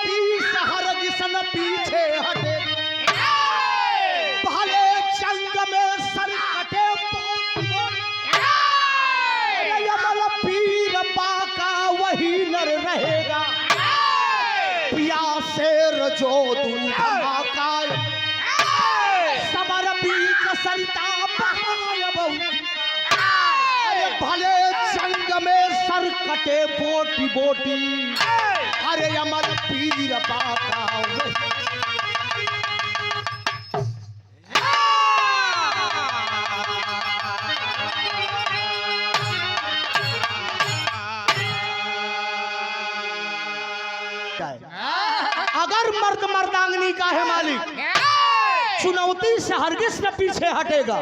चुनौती हरगिज न पीछे हटे, भले जंग में सर कटे यमल पीर बाका वही नर रहेगा, पिया शेर जो दूध माका समर बीच सरिता बहाय बहु, भले जंग में सर कटे बोटी बोटी, अरे यमल पीर बाका अगर मर्द मर्दांगनी का है मालिक, चुनौती से हरगिज न पीछे हटेगा।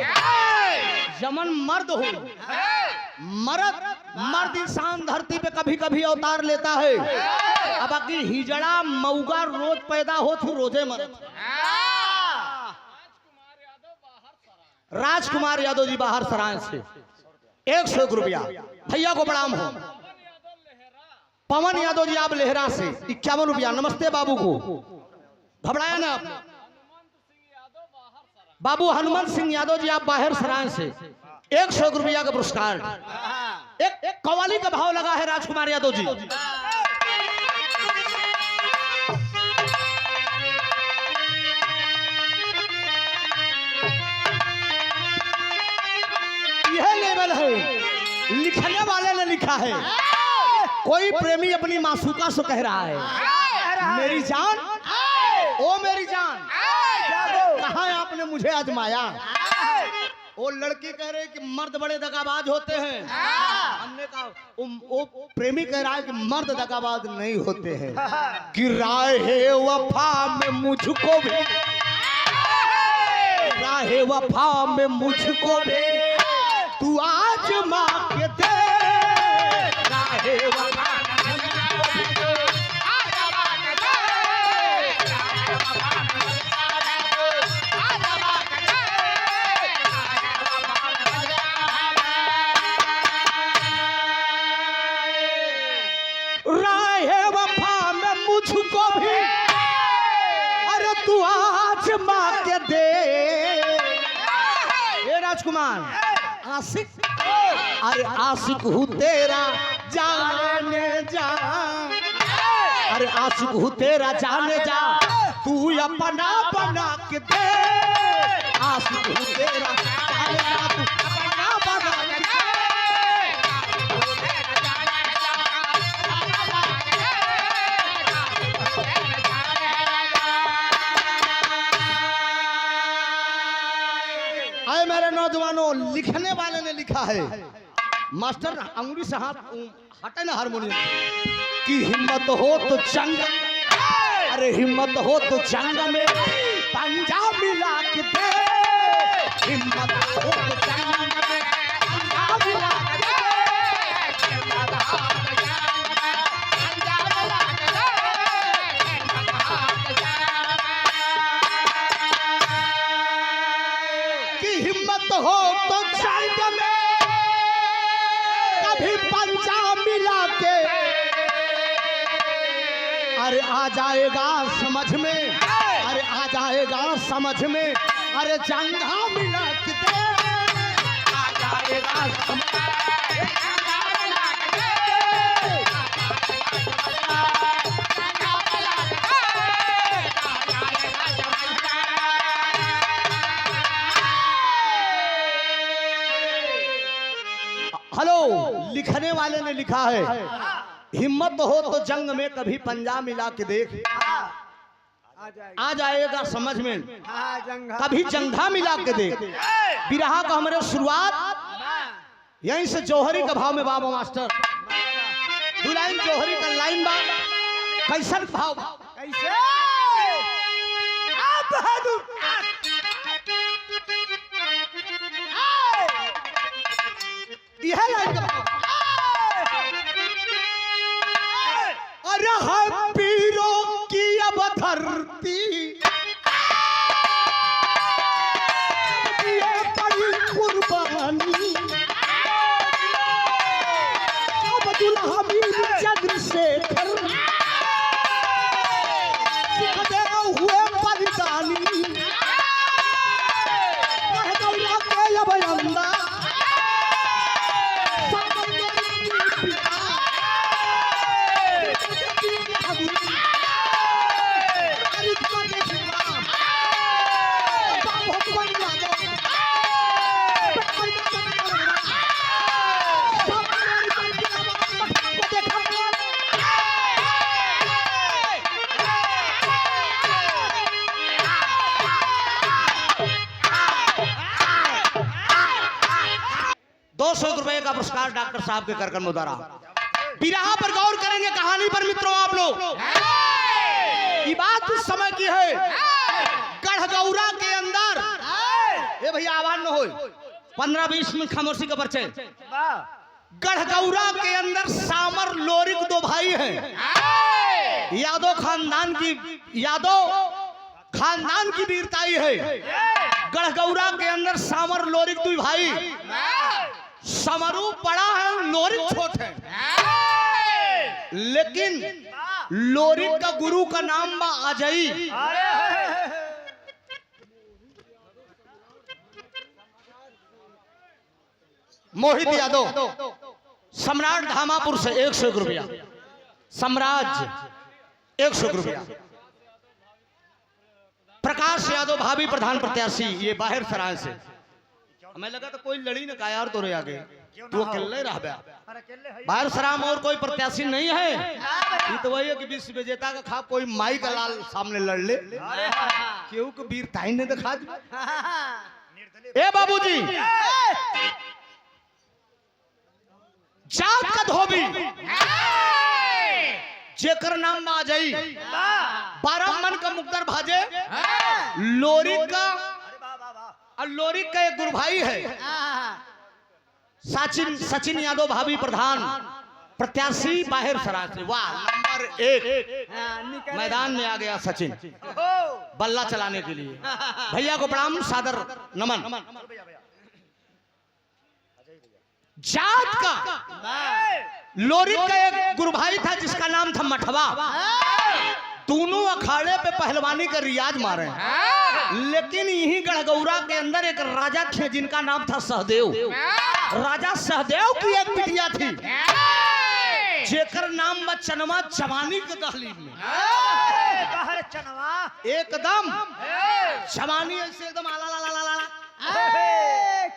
यमन मर्द हो, मर्द इंसान धरती पे कभी कभी अवतार लेता है। अब बाकी हिजड़ा मऊगा रोज पैदा हो तो रोजे मर। राजकुमार यादव जी बाहर सराय से 101 रुपया भैया को प्रणाम हो। पवन यादव जी आप लेहरा से 51 रुपया। नमस्ते बाबू को, घबराया ना आप। बाबू हनुमंत सिंह यादव जी आप बाहर सराय से 101 रुपया का पुरस्कार। एक कव्वाली का भाव लगा है राजकुमार यादव जी। यह लेवल है, लिखने वाले ने लिखा है। कोई प्रेमी अपनी मासूका से कह रहा है, मेरी जान ओ मेरी जान, कहाँ आपने मुझे आजमाया। वो लड़की कह रही कि मर्द बड़े दगाबाज होते हैं। हमने कहा वो प्रेमी कह रहा है कि मर्द दगाबाज नहीं होते हैं। कि राहे वफा में मुझको भी, राहे वफा में मुझको भी तू आजमा के दे, राहे वफा मुझको भी, अरे तू आज माँ के दे। ये राजकुमार आशिक, अरे आशिक हूँ तेरा जाने जा, अरे आशिक हूँ तेरा जाने जा, तू अपना बना के दे। आशिक हूँ तेरा जाने जा, तू अपना बना के दे। मेरे नौजवानों, लिखने वाले ने लिखा है, मास्टर अंगुली से हाथ हटे ना हारमोनियम, कि हिम्मत हो तो जंग, अरे हिम्मत हो तो जंग में पंजा मिला के दे, हिम्मत हो तो जंग में पंजा मिला के दे। हिम्मत हो तो जंग में कभी पंजा मिला के, अरे आ जाएगा समझ में, अरे आ जाएगा समझ में, अरे जंगा मिला के दे, आ जाएगा समझ में। हेलो, लिखने वाले ने लिखा है, हिम्मत हो तो जंग में कभी पंजा मिला के देख, आ जाएगा समझ में, कभी जंघा मिला के देख। बिरहा का हमारे शुरुआत यहीं से जौहरी का भाव में बाबा मास्टर, दो लाइन जौहरी का लाइन बा, कैसन भाव, कैसे यह लाइन का भाव। अरे हम पीरों की अब धरती, ये बड़ी कुर्बानी, अब्दुल हमीद चंद्रशेखर पुरस्कार डॉक्टर साहब के कर मुदारा। बिरहा पर गौर करेंगे कहानी पर मित्रों आप लोग। ये बात उस समय की है गढ़गौरा के अंदर। ये भैया आवाज न हो, 15-20 मिनट खामोशी का परिचय। गढ़गौरा के अंदर सामर लोरिक दो भाई हैं। यादव खानदान की वीरताई है। गढ़गौरा के अंदर सामर लोरिक दो भाई। समरू बड़ा है, लोरिक छोट है। लेकिन लोरिक का गुरु का नाम बा अजय। मोहित यादव, सम्राट धामापुर से 101 रुपया। साम्राज्य 101 रुपया। प्रकाश यादव भावी प्रधान प्रत्याशी, ये बाहर सराय से। हमें लगा तो कोई लड़ी न का यार तोरे आगे, तू अकेले रह गया। बाहर सराम और कोई प्रत्याशी नहीं है। ये तो वही है कि विश्व विजेता का खा कोई माई का लाल सामने लड़ ले, क्यों को वीरताई ने दिखा दी। ए बाबूजी, जात का धोबी जेकर नाम आ जाई, 12 मन का मुकदर भाजे। लोरिक का एक गुरु भाई है सचिन यादव भावी प्रधान प्रत्याशी बाहर सराय से। वाह, नंबर 1 मैदान में आ गया सचिन बल्ला चलाने के लिए। भैया को प्रणाम, सादर नमन। जात का लोरिक का एक गुरु भाई था जिसका नाम था मठवा। दोनों अखाड़े पे पहलवानी का रियाज मारे हैं। लेकिन यही गढ़गौरा के अंदर एक राजा थे जिनका नाम था सहदेव। राजा सहदेव की एक बिटिया थी जेकर नाम बा चनवा। जवानी के दहलीज में एकदम जवानी ऐसे एकदम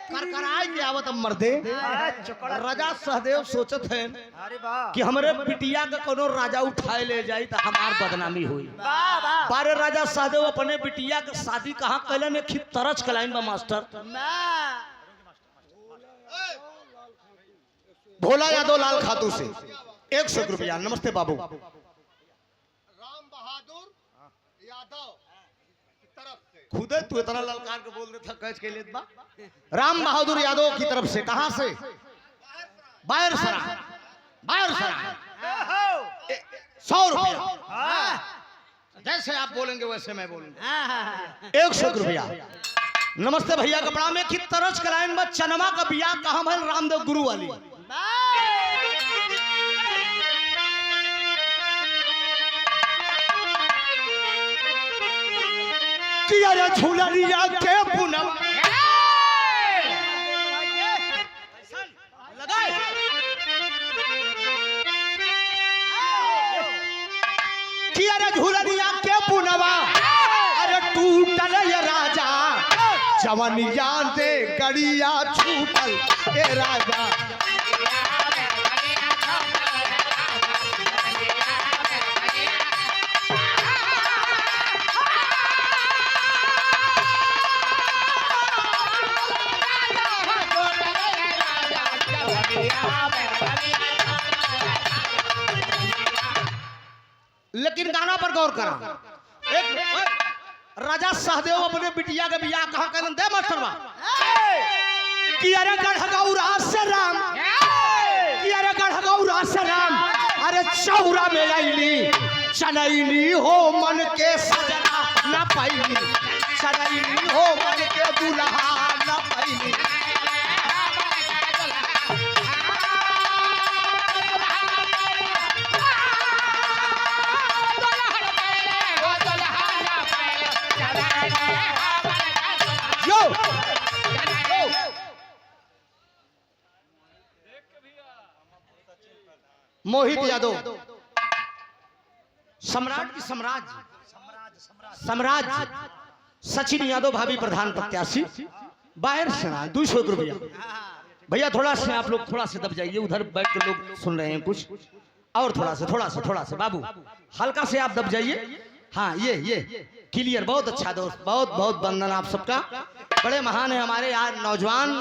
करकराए के आवत मर्दे। राजा सहदेव सोचत है कि हमरे बिटिया का कोनो राजा उठाए ले जाई तो हमार बदनामी हुई। बारे राजा सहदेव अपने बिटिया के शादी कहाँ कैलन, एक तरच कलाइन बा मास्टर। भोला यादव लाल खातू से 101 रुपया। नमस्ते बाबू। राम बहादुर यादव खुद तू इतना ललकार के बोल रहा था कैच के लिए। राम बहादुर यादव की तरफ से। कहां से? बाहर सराय। 100 रुपया। जैसे आप बोलेंगे वैसे मैं बोलूंगा। 101 रुपया। नमस्ते भैया का प्रणाम। एक ही तरच कराइन बा चनमा का बिया कहां भइल? रामदेव गुरु वाली। किया झूलरिया के पुनम किया झूलरिया के पुनवा। अरे टूटल ये राजा जवनिया दे गड़िया छूटल ए राजा। लेकिन गाना पर गौर करा। राजा सहदेव अपने बिटिया के बियाह कहां करन दे मास्टरवा। कि अरे गढ़गौरा से राम, कि अरे गढ़गौरा से राम। अरे चौरा में आईली चनैली हो मन के सजना न पाईली। चनैली हो मन के दुल्हा न पाईली। मोहित यादव, सम्राट की साम्राज्य सचिन यादव भावी प्रधान प्रत्याशी बाहर से 200 रुपया। भैया थोड़ा से आप लोग थोड़ा से दब जाइए, उधर बैठ के लोग सुन रहे हैं कुछ। और थोड़ा सा बाबू हल्का से आप दब जाइए। हाँ ये क्लियर, बहुत अच्छा दोस्त, बहुत वंदन आप सबका। बड़े महान है हमारे यार, नौजवान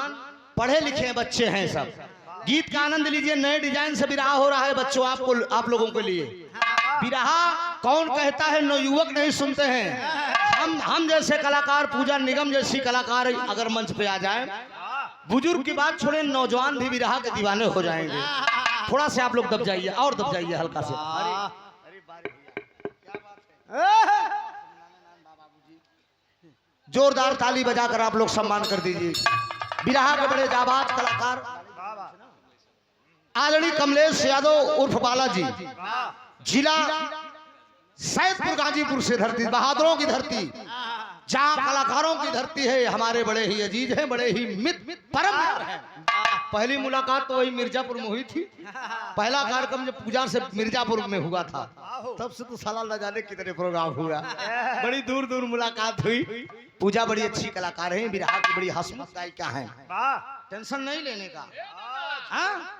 पढ़े लिखे बच्चे हैं सब। गीत का आनंद लीजिए। नए डिजाइन से विराह हो रहा है बच्चों, आप लोगों के लिए। विराह कौन कहता है, नवयुवक नहीं सुनते हैं। हम जैसे कलाकार, पूजा निगम जैसी कलाकार अगर मंच पे आ जाए, बुजुर्ग की बात छोड़े, नौजवान भी विराह के दीवाने हो जाएंगे। थोड़ा से आप लोग दब जाइए, और दब जाइए हल्का से। जोरदार ताली बजाकर आप लोग सम्मान कर दीजिए विराह के बड़े जाबाज कलाकार आदरणीय कमलेश यादव उर्फ बालाजी, जिला सैदपुर गाजीपुर से धरती, बहादुरों की धरती, जहाँ कलाकारों की धरती है। हमारे बड़े ही अजीज हैं, बड़े ही मित्र परम मित्र हैं। पहली मुलाकात तो वही मिर्जापुर में हुई थी। पहला कार्यक्रम जब पूजा से मिर्जापुर में हुआ था, तब से तो साला न जाने कितने प्रोग्राम हुआ। बड़ी दूर दूर मुलाकात हुई। पूजा बड़ी अच्छी कलाकार है, विराह की बड़ी हंसमुख गायिका है। टेंशन नहीं लेने का। हाँ?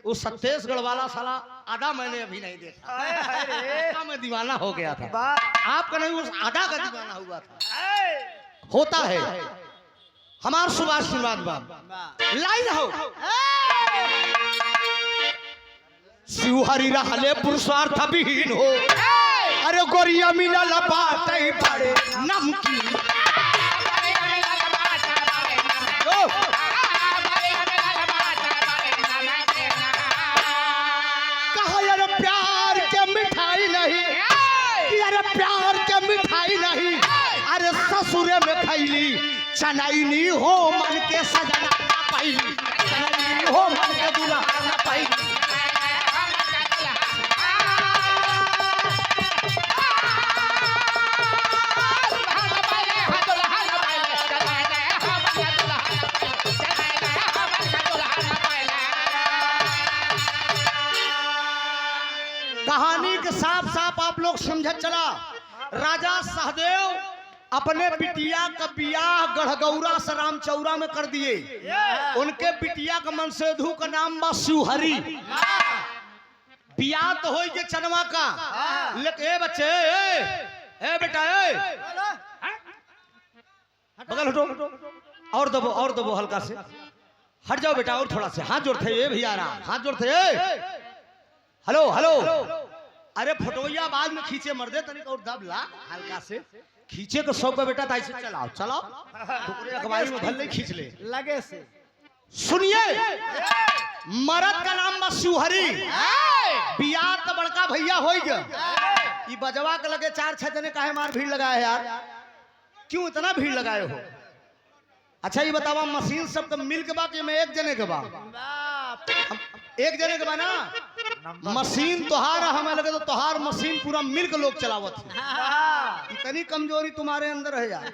वो छत्तीसगढ़ वाला साला आधा मैंने अभी नहीं देखा, मैं दीवाना हो गया था। आपका नहीं, उस आधा का दीवाना हुआ था। होता है हमार सुभाष सिंह लाइन हो। शिवहरी रहले पुरुषार्थ विहीन हो, अरे गोरिया मिलल बाटे बड़े नमकीन। कहा यार प्यार के मिठाई नहीं, यार प्यार के मिठाई नहीं, अरे ससुरे में खैली चनैनी हो मन के सजना पैली, चनैनी हो मन के दुल्हा पैली। कहानी के साफ साफ आप लोग समझत चला। राजा सहदेव अपने बिटिया का बियाह गढ़गौरा से रामचौरा में कर दिए। उनके बिटिया का मनसेधु का नाम बा शिवहरी। बियाह तो हो गए चनवा का, लेकिन ए बच्चे ए बेटा बगल हटो, और दबो हल्का से, हट जाओ बेटा, और थोड़ा से हाथ जोड़ते ये भैया रहा, हाथ जोड़ते। हेलो हेलो, अरे फोटोया बाद में खींचे मर दे तनिक, और दब ला हल्का से खींचे को शौक बेटा, ऐसे चलाओ चलाओ, अखबारी में भले खींच ले लगे से। सुनिए, मर्द का नाम बस शिवहरी, बियाह तो बड़का भैया हो गया। ये बजवा के लगे 4-6 जने काहे मार भीड़ लगाए यार, क्यों इतना भीड़ लगाए हो? अच्छा ये बतावा, मशीन सब तो मिल के बा कि मैं एक जने के बा? एक जने के बा ना, मशीन तोहार हमें लगे तो तोहार मशीन पूरा मिल के लोग चलावत है। इतनी कमजोरी तुम्हारे अंदर है यार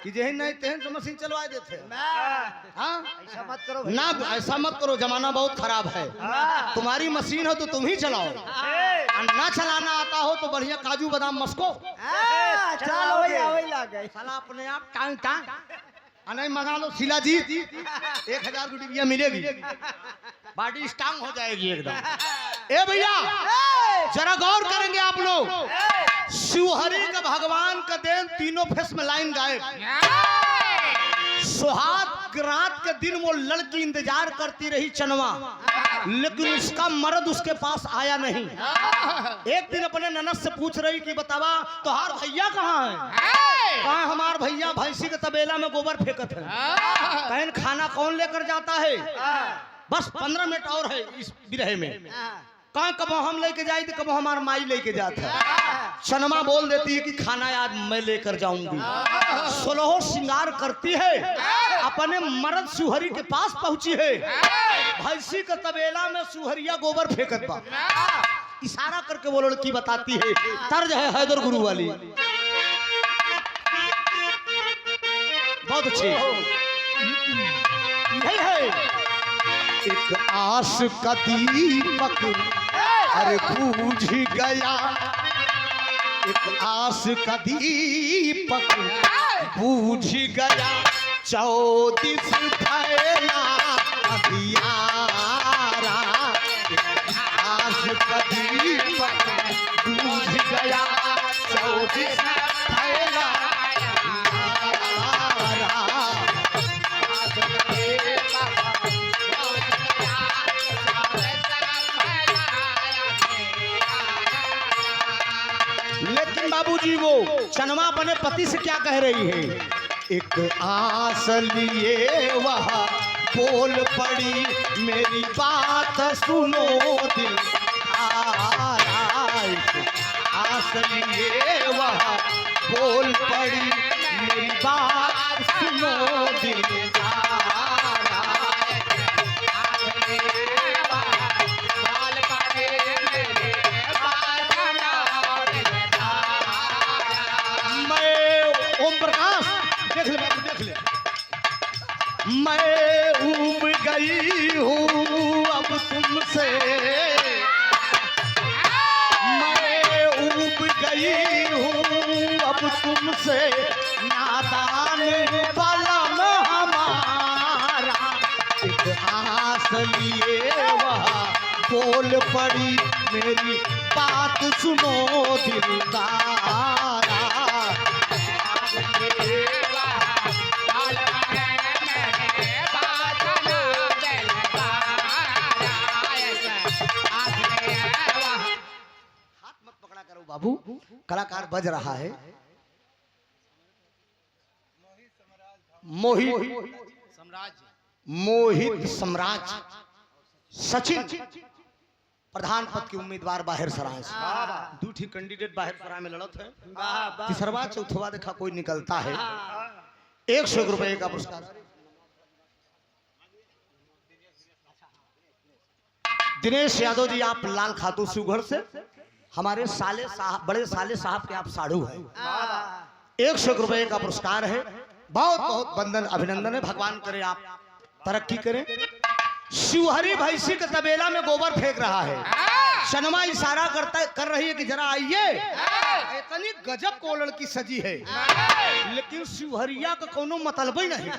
कि जहन नहीं तहन से मशीन चलवा देते। हाँ ऐसा मत करो ना, ऐसा मत करो, जमाना बहुत खराब है। तुम्हारी मशीन हो तो तुम ही चलाओ, ना चलाना आता हो तो बढ़िया काजू बादाम मस्को साला अपने आप टांग टांग नहीं मंगा लो शिला जी, 1000 रुपया मिलेगी, बॉडी स्ट्रांग हो जाएगी एकदम। ए भैया जरा गौर करेंगे आप लोग, शिवहरी का भगवान का देन, तीनों फेस में लाइन गायब। सुहाग रात के दिन वो लड़की इंतजार करती रही चनवा, लेकिन उसका मर्द उसके पास आया नहीं। एक दिन अपने ननद से पूछ रही कि बतावा तोहार भैया कहाँ है? कहाँ हमार भैया भैंसी के तबेला में गोबर फेंकत है। कहन खाना कौन लेकर जाता है? बस 15 मिनट और है इस बिरहे में। कहाँ कब हम लेके जाए थे, कब हमार माई लेके जाता है। चनमा बोल देती है कि खाना आज मैं लेकर जाऊंगी। 16 श्रृंगार करती है, अपने मर्द सुहरी के पास पहुंची है। भैंसी के तबेला में सुहरिया गोबर फेंकत बा, इशारा करके वो लड़की बताती है, तर्ज है हैदर गुरु वाली, बहुत अच्छी यही है। एक आस का दीपक अरे बूझ गया, एक आस का दीपक बूझ गया, 34 फैला अंधियारा। एक आस का दीपक बूझ गया, 34 फैला अंधियारा। बाबूजी वो चनमा अपने पति से क्या कह रही है? एक आस लिए वहाँ बोल पड़ी मेरी बात सुनो दिल आस लिए वहाँ बोल पड़ी मेरी बात सुनो दिल मैं ऊब गई हूँ अब तुमसे मैं ऊब गई हूँ अब तुमसे नादान बलम हमारा एक आस लिए वहाँ बोल पड़ी मेरी बात सुनो दिलदारा बाबू कलाकार बज रहा है। मोहित सम्राट सचिन प्रधान पद के उम्मीदवार बाहर सराय से दूठी कैंडिडेट बाहर सराय में लड़त है। तीसरवा चौथवा देखा कोई निकलता है। 100 रुपए का पुरस्कार। दिनेश यादव जी आप लाल खातू सुघर से हमारे साले साहब बड़े साले साहब के आप साधु हैं। 100 रुपए का पुरस्कार है। बहुत बहुत वंदन अभिनंदन है। भगवान करे आप तरक्की करें। शिवहरी भैंसी के तबेला में गोबर फेंक रहा है। शनमा इशारा कर रही है कि जरा आइए। इतनी गजब को लड़की सजी है लेकिन शिवहरिया का कोनो मतलब ही नहीं।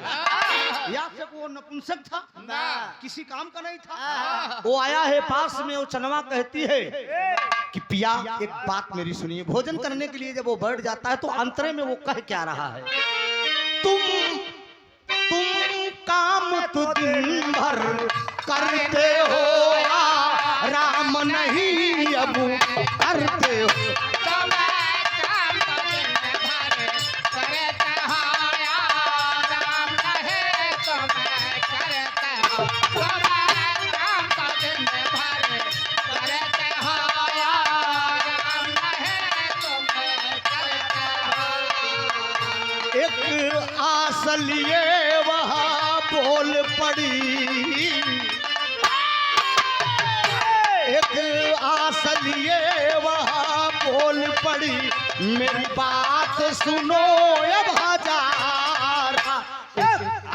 या से वो नपुंसक था किसी काम का नहीं था। वो आया है पास में। वो चनवा कहती है कि पिया एक बात मेरी सुनिए। भोजन करने के लिए जब वो बैठ जाता है तो अंतरे में वो कह क्या रहा है? तुम काम तो दिन भर करते हो राम नहीं अब करते हो। एक आस लिए वहाँ बोल पड़ी एक आस लिए वहाँ बोल पड़ी मेरी बात सुनो अब हजारा।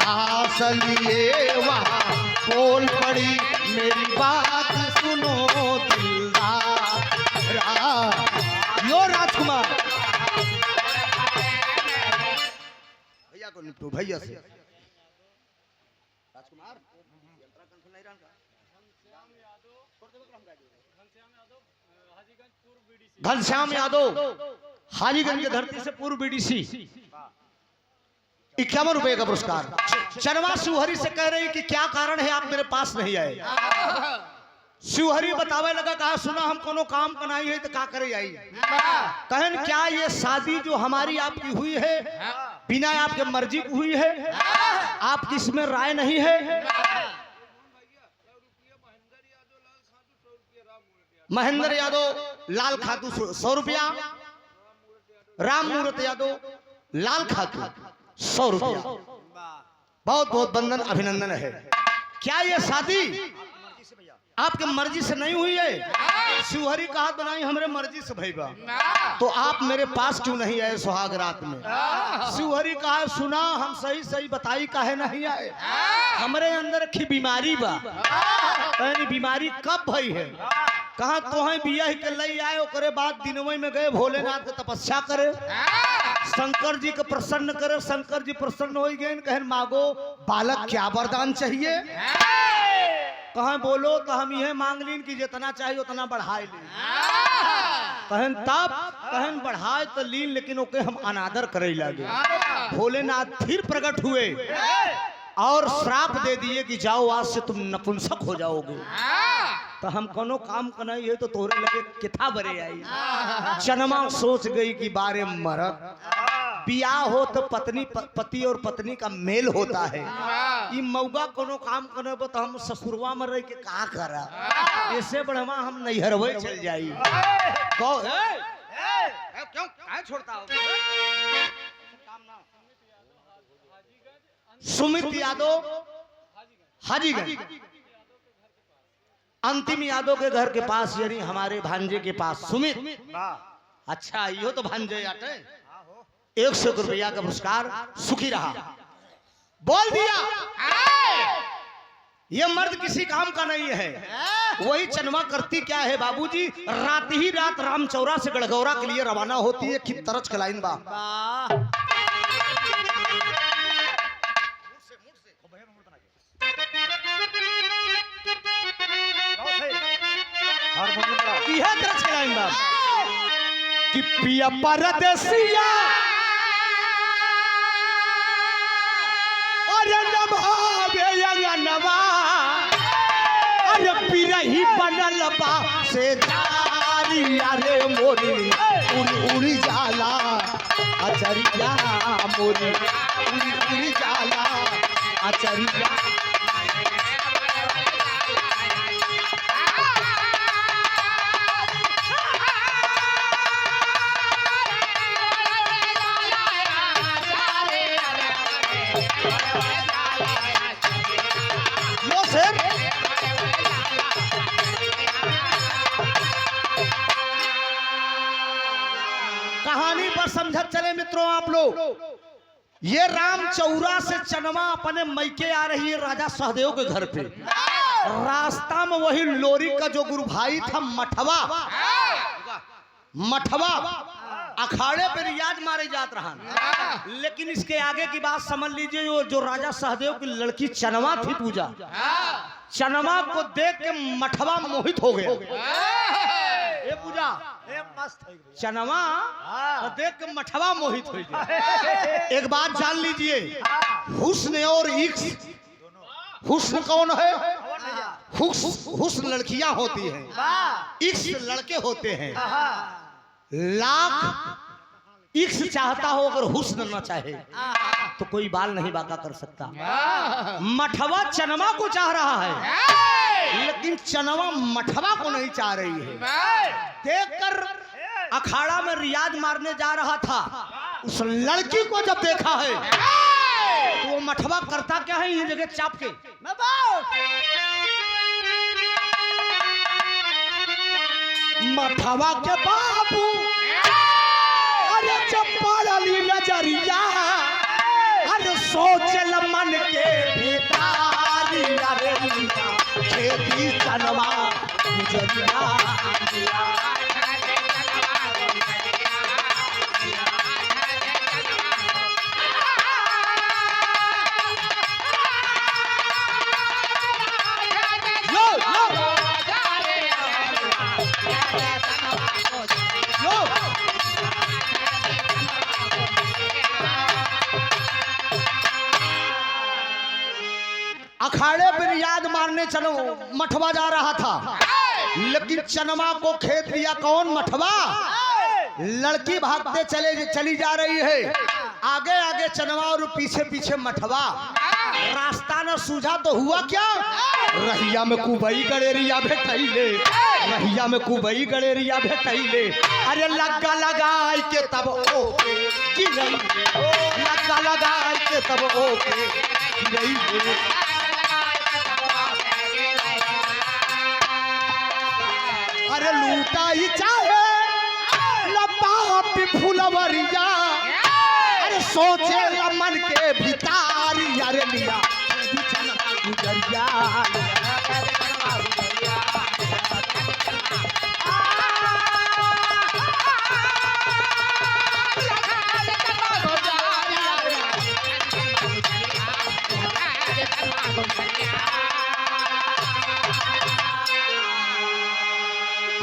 आस लिए वहाँ बोल पड़ी मेरी बात सुनो दिलदारा। यो राजकुमार भैया को निपटो भैया से। राजकुमार घनश्याम यादव हाजीगंज की धरती से पूर्व बीडीसी 51 रुपए का पुरस्कार। चरमा शिवहरी से कह रही कि क्या कारण है आप मेरे पास नहीं आए? शिवहरी बतावे लगा कहा सुना हम कोनो काम बनाई है तो का करे आई। कहन क्या ये शादी जो हमारी आपकी हुई है बिना आपके मर्जी की हुई है? आपकी इसमें राय नहीं है? महेंद्र यादव लाल खातू 100 रुपया। राम मूर्त यादव लाल खातू 100 रुपया। बहुत बहुत वंदन अभिनंदन है। क्या ये शादी आपके मर्जी से नहीं हुई है? शिवहरी का हाथ बनाई हमारे मर्जी से भईबा तो आप मेरे पास क्यों नहीं आए सुहाग रात में? शिवहरी का सुना हम सही सही बताई काहे नहीं आए? हमारे अंदर की बीमारी बा। कहनी बीमारी कब भई है? कहा तो है बिया ही के लई आए ओकरे बाद दिनवे में गए भोलेनाथ के तपस्या करे शंकर जी को प्रसन्न करे। शंकर जी प्रसन्न हो गए कहन मांगो बालक क्या वरदान चाहिए? कहा बोलो तो हम यह मांग लीन कि जितना चाहिए उतना बढ़ाए लीन। कहन तब कहन बढ़ाए तो लीन लेकिन ओके हम अनादर करे लगे। भोलेनाथ फिर प्रकट हुए और श्राप दे दिए कि जाओ आज से तुम नपुंसक हो जाओगे। तो हम कोनो काम कनाई है तो तोरे लगे किथा बरे आई। चनमा सोच गई कि बारे मरद बियाह हो तो पति और पत्नी का मेल होता है। ये मौगा कोनो काम करे तो हम ससुरवा में रह के का करा, ऐसे बढ़वा हम नैहरवे चल जाई। क्यों काय छोड़ता हो? सुमित यादव हाजीगंज, अंतिम यादव के घर के पास, यानी हमारे भांजे के पास। सुमित, अच्छा यो तो भांजे आते। 100 रुपया का पुरस्कार, सुखी रहा। बोल दिया ये मर्द किसी काम का नहीं है। वही चनमा करती क्या है बाबूजी, रात ही रात रामचौरा से गड़गौरा के लिए रवाना होती है। कि तरच खलाइन बा कि पिया परदेसिया अरे नभावे अंगनवा, अरे पिरही बनल बा से जारी, अरे मोरी उड़ी उड़ी जाला अचरिया, मोरी उड़ी उड़ी जाला अचरिया। कहानी पर समझत चले मित्रों आप लोग। ये रामचौरा से चनमा अपने मैके आ रही है राजा सहदेव के घर पे। रास्ता में वही लोरी का जो गुरु भाई था मठवा अखाड़े पे रियाज मारे जात रहा। लेकिन इसके आगे की बात समझ लीजिए, वो जो राजा सहदेव की लड़की चनमा थी पूजा, चनमा को देख के मठवा मोहित हो गया। ये पूजा चनमा को देख के मठवा मोहित हो गया। एक बात जान लीजिए, हुस्न और इश्क, हुस्न कौन है? हुस्न लड़कियां होती हैं, इश्क लड़के होते हैं। लाख इश्क चाहता हो अगर हुस्न न चाहे तो कोई बाल नहीं बाका कर सकता। मठवा चनमा को चाह रहा है, लेकिन चनमा मठवा को नहीं चाह रही है। देखकर अखाड़ा में रियाज मारने जा रहा था, उस लड़की को जब देखा है तो वो मठवा करता क्या है, ये जगह चाप के मठवा के बाबू अरे चप्पली नजरिया, अरे सोचल मन के भितारी, अरे खेती चनवा गुजरिया। अखाड़े पर याद मारने चलो मठवा जा रहा था, लेकिन चनमा को खेत दिया कौन? मठवा। लड़की भागते चली जा रही है, आगे आगे चनवा और पीछे पीछे मठवा। रास्ता न सूझा तो हुआ क्या, रहिया में कुबई गड़ेरिया भेटैले, रहिया में कुबई गड़ेरिया भेटैले। अरे लग्गा लगाई के तब ओके गिरई, लग्गा लगाई के तब ओके गिरई। अरे लूटा ही चाहे लबाप फुलवरिया, अरे सोचे मन के भितारी, अरे लिया गुजरिया।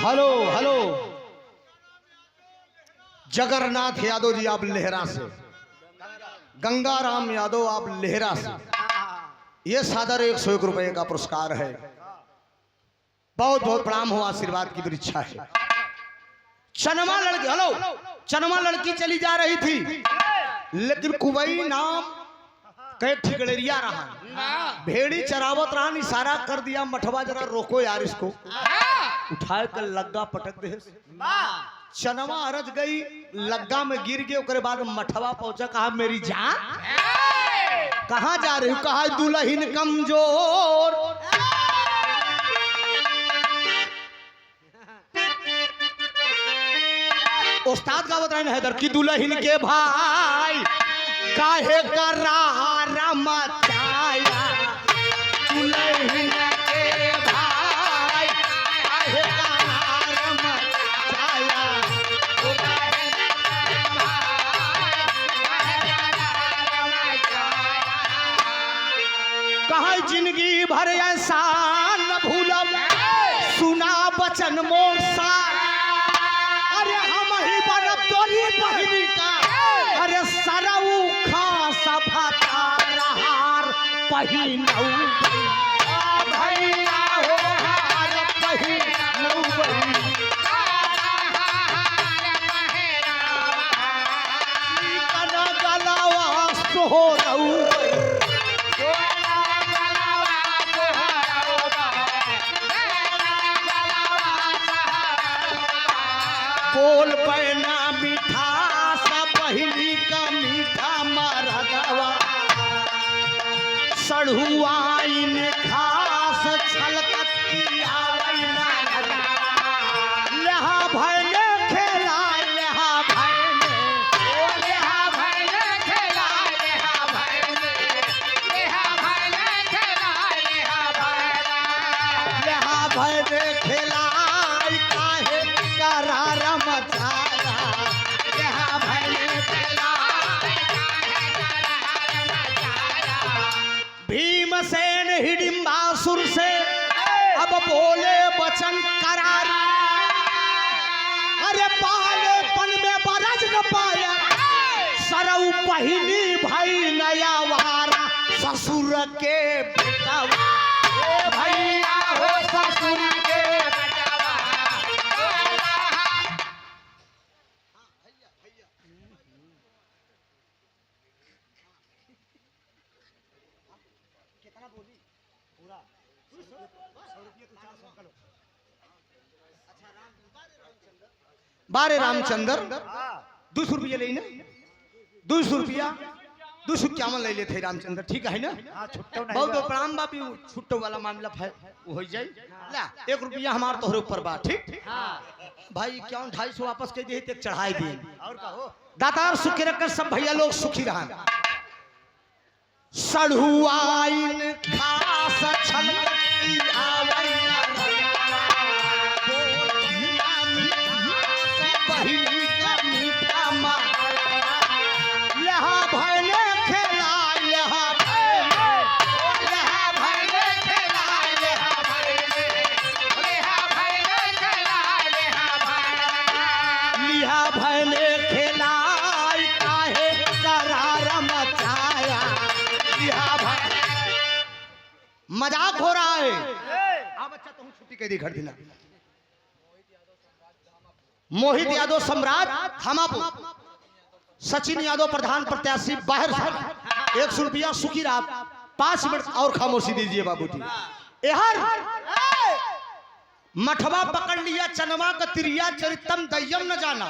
हेलो हेलो, जगन्नाथ यादव जी आप लेहरा से, गंगाराम यादव आप लेहरा से, ये सादर 101 रुपए का पुरस्कार है। बहुत बहुत प्रणाम हो, आशीर्वाद की वृक्षा है। चनमा लड़की, हेलो, चनमा लड़की चली जा रही थी, लेकिन कुबई नाम कई ठिगड़रिया रहा, भेड़ी चरावत रहा, इशारा कर दिया मठवा जरा रोको यार इसको, उठाए कर लग्गा पटक दे। चनवा अरज गई, लग्गा में गिर गए। उसके बाद मठवा पहुंचा, कहा मेरी जान कहाँ जा रही हूँ? कहा दुल्हन कमजोर, उस्ताद का बता रहे हैदर की दुल्हन के भाई काहे करार मचाया, दुल्हन के भाई काहे करार मचाया, कहा जिंदगी भर ऐसा न भूलब, सुना बचन मोर सा, अरे हम ही बनब तोरी बहिनी का, अरे सरऊ खा सफा तारहार पहिनऊ भैया हो हार पहिनऊ गलावा सोहरऊ बोल पैना मीठा सा बहिनी का मीठा मरदवा, सढ़ुआइन खास छलकत किया लहा भैले खेला, लहा भैले, लहा भैले खेला, लहा भैले, लहा भैले खेला, लहा भैले, लहा भैले खेला, काहे करार मचाया, लहा भैले खेला, भीमसेन हिडिंबासुर से अब बोले वचन करार, अरे पालेपन में बरज न पाया, सरऊ पहिनी भई नया वारा, ससुर के बेटवा, ए भैया हो ससुर के बेटवा, कितना बोली पूरा 100 रुपये तो 400 करो। बारे रामचंद्र 200 रुपये ले ना, 200 रुपया 251 ले लेते रामचंद्र, ठीक है ना? बहुत प्रणाम बाबी, छुट्टो वाला मामला हो जाए, ला 1 रुपया हमार तोहरे ऊपर बा, ठीक भाई, क्यों 250 वापस कर दिए, चढ़ाई दिए, और कहो दातार सुखी रखकर सब भैया लोग सुखी रहा। सढ़ुआइन खास छलकी आवैया, बहिनी का मीठा मारा, लहा भैले खेला, लहा भैले, लहा भैले खेला, लहा भैले, लहा भैले खेला, लहा भैले, लहा भैले खेला, काहे करार मचाया, मजाक हो रहा है। अब अच्छा तुम छुट्टी कह दी घर दिना। मोहित यादव सम्राट हमापुर, सचिन यादव प्रधान प्रत्याशी बाहर से 100 रुपया, सुखी रात 5 मिनट और खामोशी दीजिए बाबूजी। मठवा पकड़ लिया, चनवा का तिरिया चरितम दय्यम न जाना।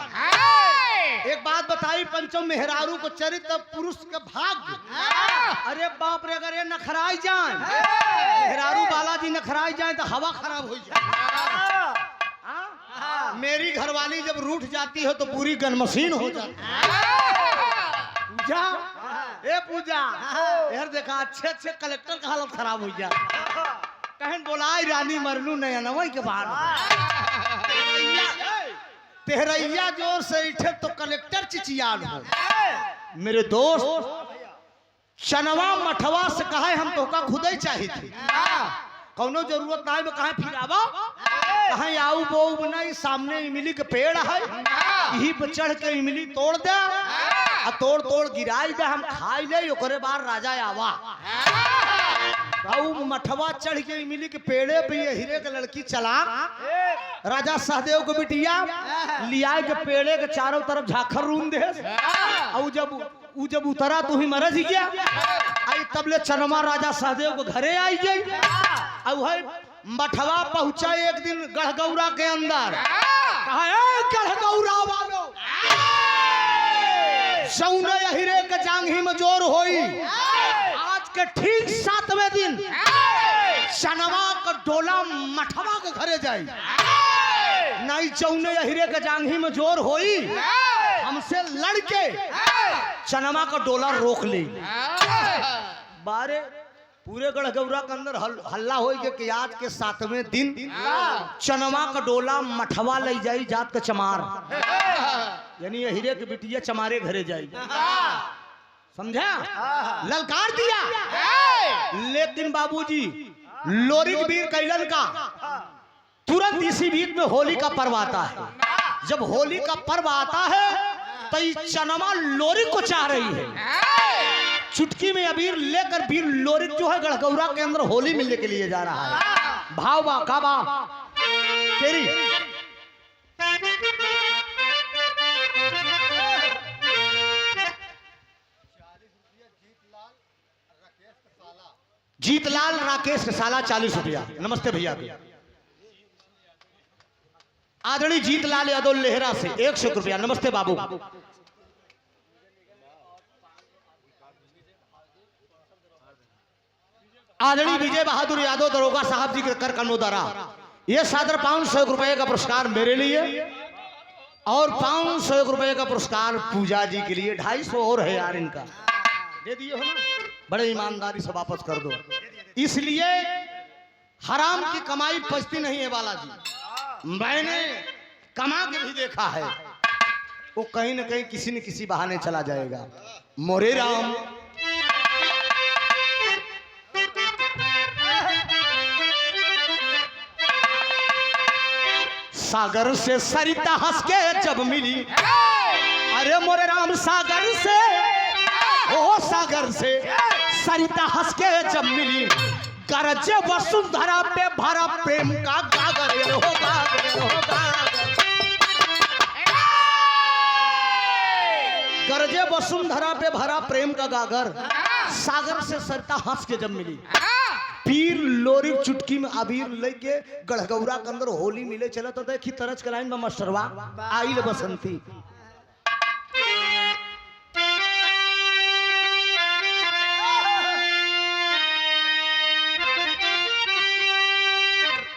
एक बात बताई पंचम मेहरारू को चरित्र पुरुष का भाग्य, अरे बाप रे, अगर ये नखराई जाए मेहरारू बालाजी नखराई जाए तो हवा खराब हो जाए। मेरी घरवाली जब रूठ जाती है तो पूरी गनमशीन हो जाती है। पूजा, ए पूजा यार देखा, अच्छे कलेक्टर का हालत खराब हो जाए, कहन बोलाई रानी मरनू नया नवई के बाहर तेहरैया जोर से इठे तो कलेक्टर चिचियान हो। मेरे दोस्त चनवा मठवा से कहा हम तो का खुद ही चाहिए थी, कौनो जरूरत ना है, कहा फिर आवा, कहा आऊ बो नहीं, सामने इमली के पेड़ है, यही पर चढ़ के इमली तोड़ दे, तोड़ गिराई दे, हम खाई ले, ओकरे बाद राजा आवा। और मठवा चढ़ के मिली के पेड़े पे ये हीरे के लड़की चला राजा सहदेव को बिटिया लिया के पेड़े के चारों तरफ झाखर रूम दे और जब उतरा तो ही मरज ही गया आई तबले चनमा राजा सहदेव को घरे आई गई और मठवा पहुंचा एक दिन गढ़गौरा के अंदर कहा गढ़गौरा वालों सौने हीरे के जांघी में जोर होई आज के ठीक 7वें दिन चनवा का डोला मठवा के घरे जाई नहीं चौने हीरे के जांघी में जोर होई हमसे लड़के चनवा का डोला रोक ली बारे पूरे गढ़गौरा के अंदर हल्ला हो गया कि आज के 7वें दिन चनवा का डोला मठवा ले जाई जात का चमार यानी हीरे की बिटिया चमारे घरे जाएगी समझा ललकार दिया लेकिन बाबूजी लोरिक वीर कैलन का तुरंत इसी बीच में होली का पर्व आता है जब होली का पर्व आता है तो चनमा लोरिक को चाह रही है चुटकी में अबीर लेकर वीर लोरिक जो है गढ़गौरा के अंदर होली मिलने के लिए जा रहा है भाव बा का बा तेरी जीतलाल राकेश साला 40 रुपया नमस्ते भैया आदरणीय जीतलाल यादव लेहरा से 100 रुपया नमस्ते बाबू आदरणीय विजय बहादुर यादव दरोगा साहब जी के कर कनोदरा ये सादर 500 रुपए का पुरस्कार मेरे लिए और 500 रुपए का पुरस्कार पूजा जी के लिए 250 और है यार इनका दे दिए हो ना बड़े ईमानदारी से वापस कर दो इसलिए हराम की कमाई पचती नहीं है बालाजी मैंने कमा के भी देखा है वो कहीं न कहीं किसी न किसी बहाने चला जाएगा मोरे राम सागर से सरिता हंस के जब मिली अरे मोरे राम सागर से ओ सागर से सरिता हंस के जब मिली गरजे वसुंधरा पे भरा प्रेम का गागर होगा गरजे वसुंधरा पे भरा प्रेम का गागर सागर से सरिता हंस के जब मिली पीर लोरी चुटकी में अबीर लेके गढ़गौरा के अंदर होली मिले चला तो देखी तरज कलाइन में मास्टरवा आइल बसंती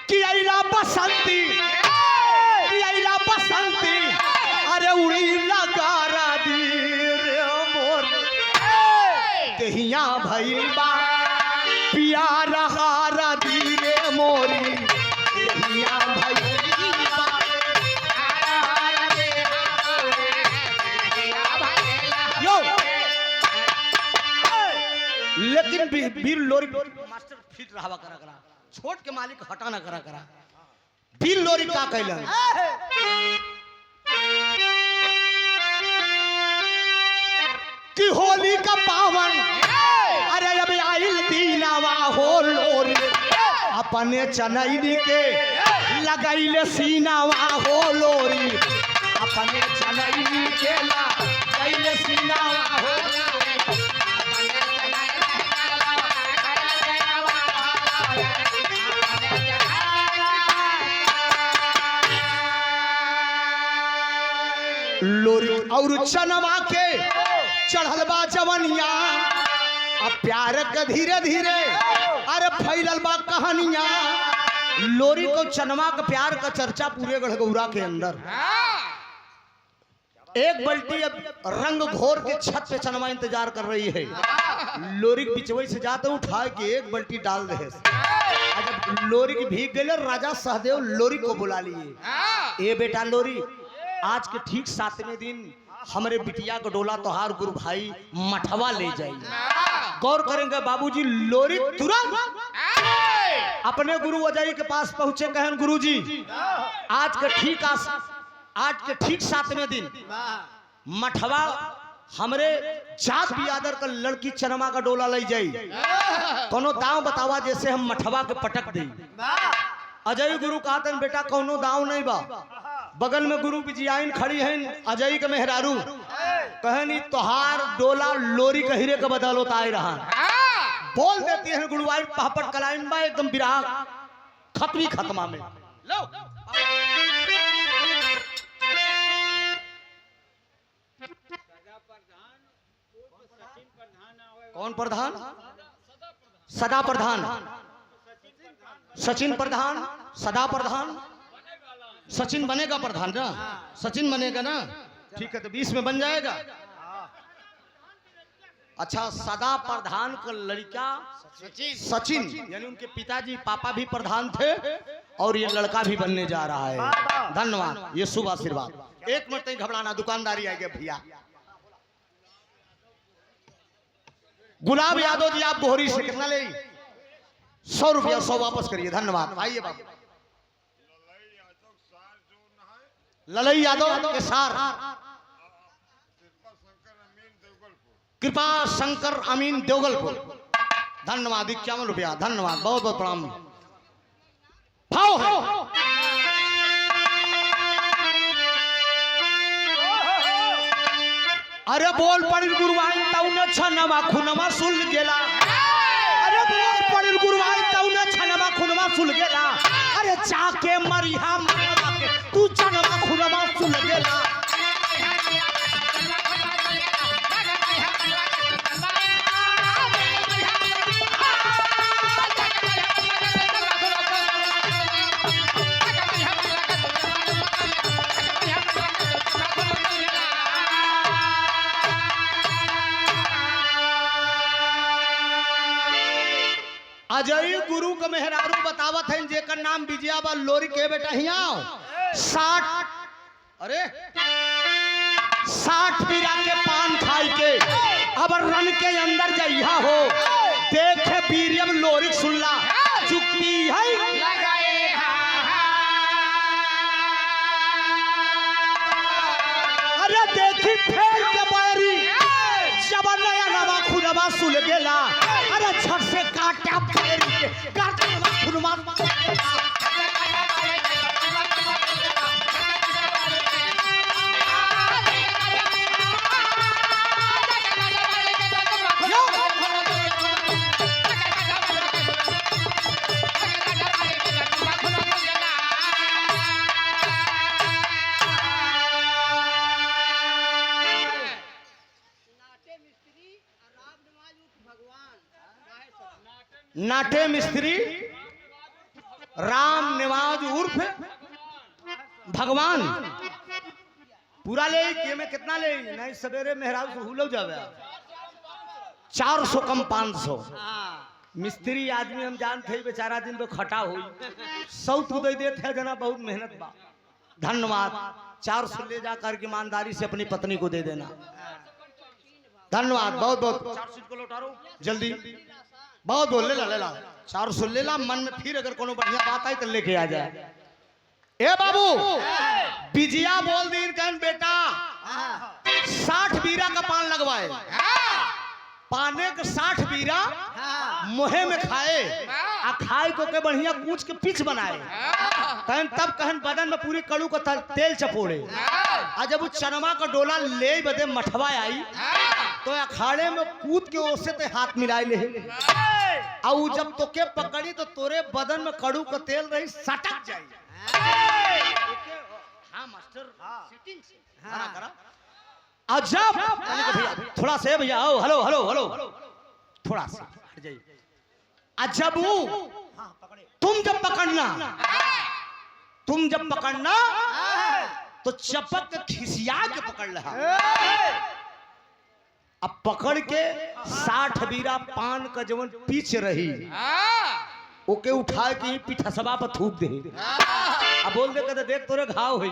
कि आइला बसंती अरे उड़ी लगा दी रे मोर देहिया भइल बा प्यार हारा धीरे मोरी लेकिन वीर लोरी मास्टर फिट रहा करा छोट के मालिक हटाना करा वीर लोरी का कैलन कि होली का पावन अरे अब आइल दीनावा हो लोरी अपने चनैनी के लगाइले सीनावा हो लोरी अपने चनैनी के लगाइले सीनावा हो लोरी और चनवा के चढ़लबा जवनिया अब प्यार के धीरे धीरे अरे फैलल बा कहानिया लोरी को चनवा का प्यार का चर्चा पूरे गढ़गौरा के अंदर एक बल्टी अब रंग घोर के छत पे चनवा इंतजार कर रही है लोरी बिचवई से जाते उठा के एक बल्टी डाल दे जब लोरी की भीग गई राजा सहदेव लोरी को बुला लिए ए बेटा लोरी आज के ठीक 7वें दिन हमारे बिटिया को डोला तोहार गुरु भाई मठवा ले जाइए गौर करेंगे बाबूजी लोरी तुरंत अपने गुरु अजय के पास पहुंचे कहन गुरुजी आज के ठीक 7वें दिन मठवा हमरे जात बियादर का लड़की चनमा का डोला ले जाई कोनो दाव बतावा जैसे हम मठवा के पटक दे। अजय गुरु कहतन बेटा कोनो दाव नहीं बा। बगल में गुरु विजयाइन खड़ी हैं अजय के मेहरारू कहनी तोहार डोला लोरी कहिरे के बदलो ताई रहा। बोल देती है गुरुवाई पापड़ कलाइन बा एकदम विराग खतवी खत्मा में लो। कौन प्रधान? सदा प्रधान, सचिन प्रधान, सदा प्रधान। सचिन बनेगा प्रधान ना, सचिन बनेगा ना, ठीक है तो 20 में बन जाएगा। अच्छा सदा प्रधान का लड़का सचिन यानी उनके पिताजी पापा भी प्रधान थे और ये लड़का भी बनने जा रहा है। धन्यवाद, ये शुभ आशीर्वाद। एक मिनट नहीं घबराना, दुकानदारी आएगी भैया। गुलाब यादव जी आप बोहरी से कितना ले? 100 रुपया 100 वापस करिए। धन्यवाद। आइए बाबू। ललई यादव के सार कृपा शंकर अमीन देवगलपुर। धन्यवाद 51 रुपया। धन्यवाद, बहुत बहुत प्रणाम। भाव है अरे बोल पड़िल गुरुवाई तौने छनमा खुनमा सुल गेला। अरे बोल पड़िल गुरुवाई तौने छनमा खुनमा सुल गेला। अरे जाके मरिया मरवा के तू छनमा खुनमा सुल गेला। अजय गुरु का मेहरारू बतावत है जेकर नाम विजया बा लोरी के बेटा हिया 60 अरे 60 पीरा के पान खाई के अब रन के अंदर जइहा हो देखे वीरियम लोरी सुनला चुप्पी है लगाए। अरे देखी फेर के बैरी जब नया नवा खुनवा सुल गेला। अरे छट से काटा फेर के काटा खुनवा नाटे मिस्त्री राम निवाज उर्फ भगवान पूरा ले के में कितना ले नहीं सवेरे मेहराब से हुलो जावे 400 कम 500 मिस्त्री आदमी हम जानते हैं बेचारा दिन तो खटा हुई 100 तो दे देते जना बहुत मेहनत बा। धन्यवाद 400 ले जा करके ईमानदारी से अपनी पत्नी को दे देना। धन्यवाद बहुत बहुत 400 को लौटा जल्दी बहुत बोल ले ला 400 ले ला। मन में फिर अगर कोनो बढ़िया बात आई तो लेके आ जाए। ए बाबू बिजिया बोल दी कहन बेटा 60 बीरा का पान लगवाए पाने के 60 बीरा मोहे में खाए आ खाए को के बढ़िया कूच के पिच बनाए कहन तब कहन बदन में पूरी कड़ू का तेल चपोड़े। आ जब वो चनमा का डोला ले बदे मठवा आई तो अखाड़े में कूद के ओसे ते हाथ मिलाए ले और जब तो के पकड़ी तो तोरे बदन में कड़ू का तेल रही सटक जाए। हाँ मास्टर सेटिंग से करा करा। अजब भैया थोड़ा से भैया आओ हेलो हेलो हेलो थोड़ा सा हट जाइए। अजब तुम जब पकड़ना तो चपक के खिसिया के पकड़ रहा। अब पकड़ के 60 बीरा पान का जवन पीछ रही ओके उठा के पिठसबा पर थूक दे। अब बोल दे कहते देख तोरे घाव हो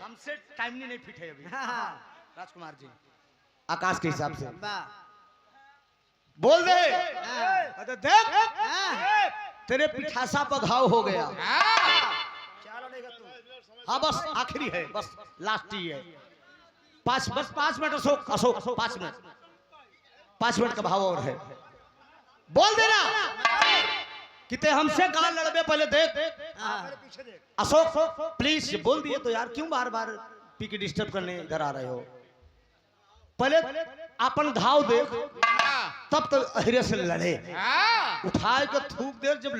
हमसे टाइम नहीं फिट है अभी। राजकुमार जी आकाश के हिसाब से बोल दे कहते देख तेरे पिठासा पर घाव हो गया। हाँ बस आखिरी है बस लास्ट ही है बस 5 मिनट अशोक अशोक 5 मिनट का भाव और है। बोल देना किते हमसे कहा लड़बे, पहले देख अशोक प्लीज। बोल दिए तो यार क्यों बार बार पी के डिस्टर्ब करने इधर आ रहे हो। पहले अपन घाव देख तब तो अहिरे से लड़े। उठाए के थूक दे, जब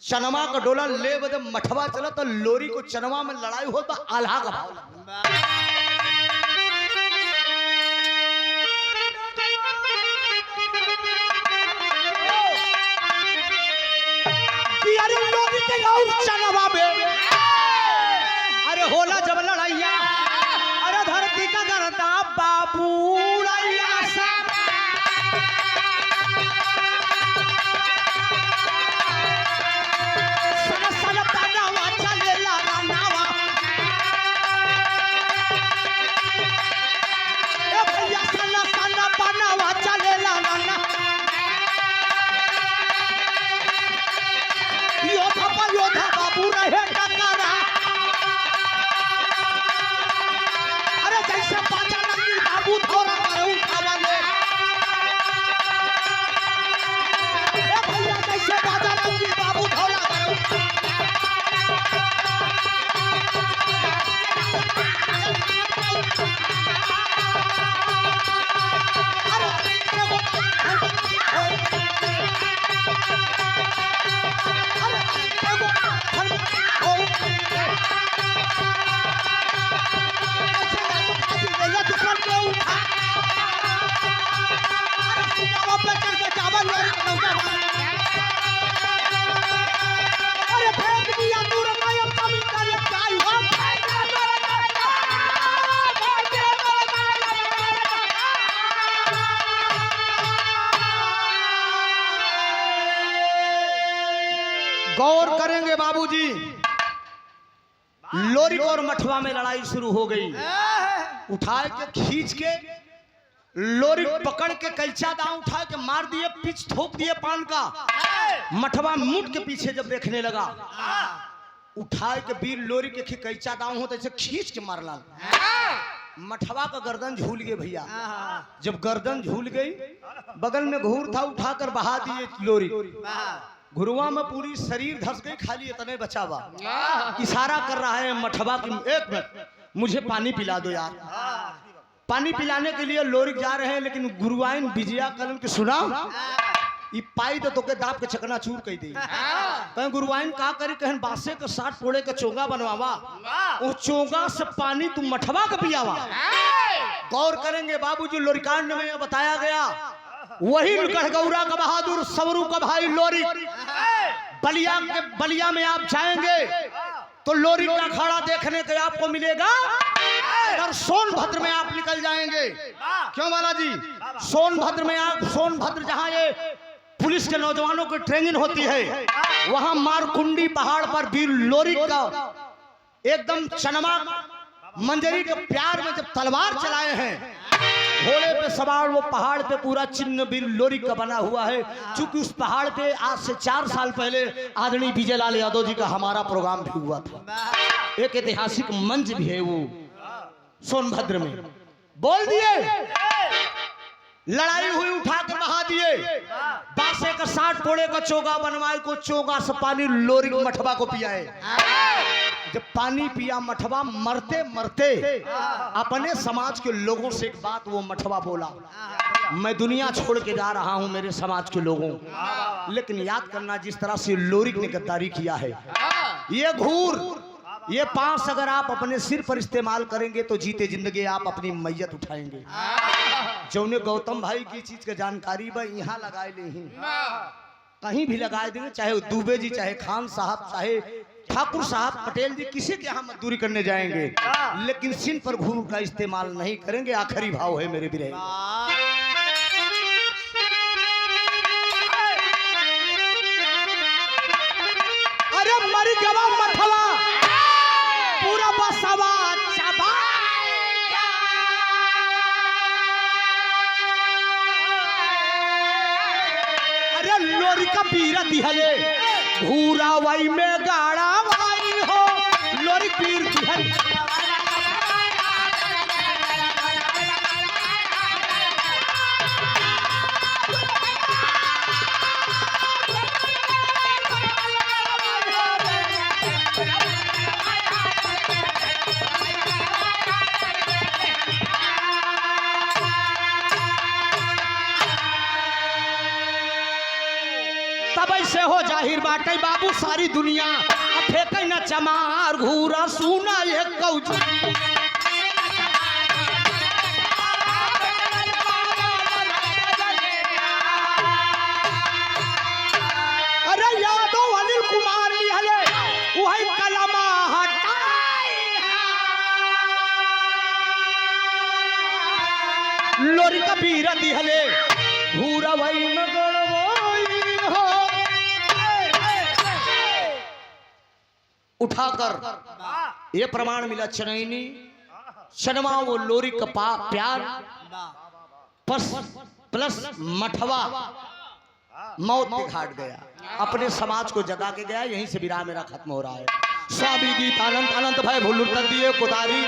चनमा का डोला ले बदे मठवा चला तो लोरी को चनमा में लड़ाई हो तो आल्हा का भाव अरे लोरी के और चनमा में अरे होला जब लड़ाइया, अरे धरती का करता बाबू गौर करेंगे बाबूजी। लोरी और मठवा में लड़ाई शुरू हो गई। उठाए के खींच के लोरी पकड़ के कैचा दांव उठा के मार दिए, पिच ठोक दिए पान का। मठवा मुट के पीछे जब देखने लगा, उठाए के बीर लोरी के कैचा दांव होते ऐसे खींच के मारला। मठवा का गर्दन झूल गए भैया। जब गर्दन झूल गई, बगल में घूर था, उठाकर बहा दिए लोरी। घुरुआ में पूरी शरीर धस गई, खाली इतने बचा हुआ। इशारा कर रहा है मठवा की, एक मिनट मुझे पानी पिला दो यार। पानी पिलाने के लिए लोरी जा रहे हैं, लेकिन गुरुआइन विजया कलन के सुना ई पाई तो के दाप के चकना चूर कही दी। कहीं गुरुआइन का करी, कहीं बासे के 60 पोड़े के चोंगा बनवावा, उस चोंगा से पानी तुम मठवा का पियावा। गौर करेंगे बाबूजी, लोरिकांड में यह बताया गया, वही गढ़गौरा का बहादुर सबरू का भाई लोरी। बलिया में आप जाएंगे तो लोरी का अखाड़ा देखने के आपको मिलेगा। और सोनभद्र में आप निकल जाएंगे, क्यों बालाजी, सोनभद्र में आप, सोनभद्र जहां ये पुलिस के नौजवानों की ट्रेनिंग होती है, वहां मारकुंडी पहाड़ पर वीर लोरी का एकदम चनमा मंजरी के प्यार में जब तलवार चलाए हैं, घोड़े पे सवार, वो पहाड़ पे पूरा चिन्ह वीर लोरी का बना हुआ है। चूंकि उस पहाड़ पे आज से 4 साल पहले आदरणीय विजयलाल यादव जी का हमारा प्रोग्राम भी हुआ था। एक ऐतिहासिक मंच भी है वो सोनभद्र में। बोल दिए, लड़ाई हुई, उठाकर बहा दिए। बासे का 60 पोड़े का चोगा बनवाए को, चोगा से पानी लोरी मठवा को पियाए। जब पानी पिया मठवा, मरते मरते अपने समाज के लोगों से एक बात वो मठवा बोला, मैं दुनिया छोड़ के जा रहा हूं मेरे समाज के लोगों, लेकिन याद करना जिस तरह से लोरी ने गद्दारी किया है, ये घूर, ये पांस अगर आप अपने सिर पर इस्तेमाल करेंगे तो जीते जिंदगी आप अपनी मैयत उठाएंगे। जौने गौतम भाई की चीज के जानकारी बा, यहाँ लगाए ले ही कहीं भी लगाए देंगे, चाहे दुबे जी, चाहे खान साहब, चाहे ठाकुर साहब, पटेल जी, किसी के यहाँ मजदूरी करने जाएंगे, लेकिन सिन पर घूर का इस्तेमाल नहीं करेंगे। आखिरी भाव है मेरे बिरहे, अरे मर गवा मठवा पूरा बसवा चबा, अरे लोरी का पीरा दिहले घूरा वही में गाड़ा वाई हो, लोरी पीर दिहले गहिर बाटे बाबू सारी दुनिया फेंके न चमार घूरा सुना ये कौज अरे यादव अनिल कुमार लिहले वही कलमा हटाई लोरी कबीर दिहले घूरा वही मगड़ उठाकर ये प्रमाण मिला चनैनी शनमा वो लोरी का प्यार प्लस मठवा मौत पे घाट गया अपने समाज को जगा के गया। यहीं से विराम मेरा खत्म हो रहा है। स्वामी गीत अनंत अनंत भय भूल दिए कुदारी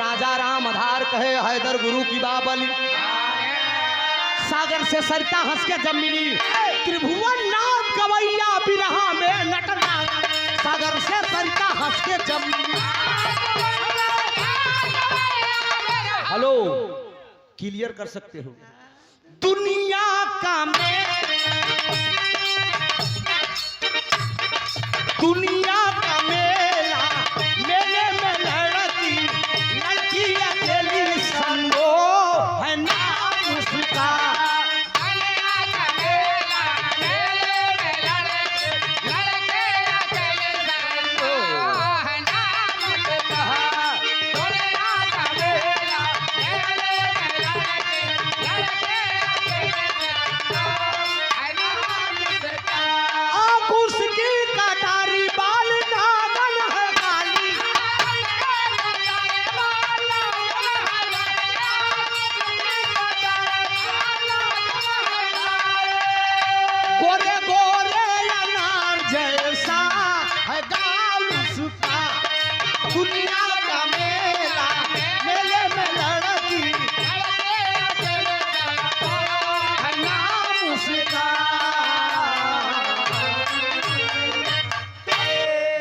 राजा राम आधार कहे हैदर गुरु की बाबली सागर से सरिता हंस के जब मिली त्रिभुवन नाथ गवैया बिरहा में नटना सागर से सरिता हंस के जब मिली। हेलो क्लियर कर सकते हो दुनिया का दुनिया का मेला मेले में लड़की अकेली संगो है नाम उसका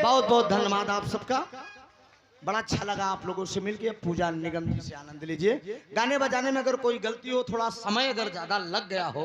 बहुत बहुत धन्यवाद आप सबका। बड़ा अच्छा लगा आप लोगों से मिलके। पूजा निगम जी से आनंद लीजिए। गाने बजाने में अगर कोई गलती हो थोड़ा समय अगर ज्यादा लग गया हो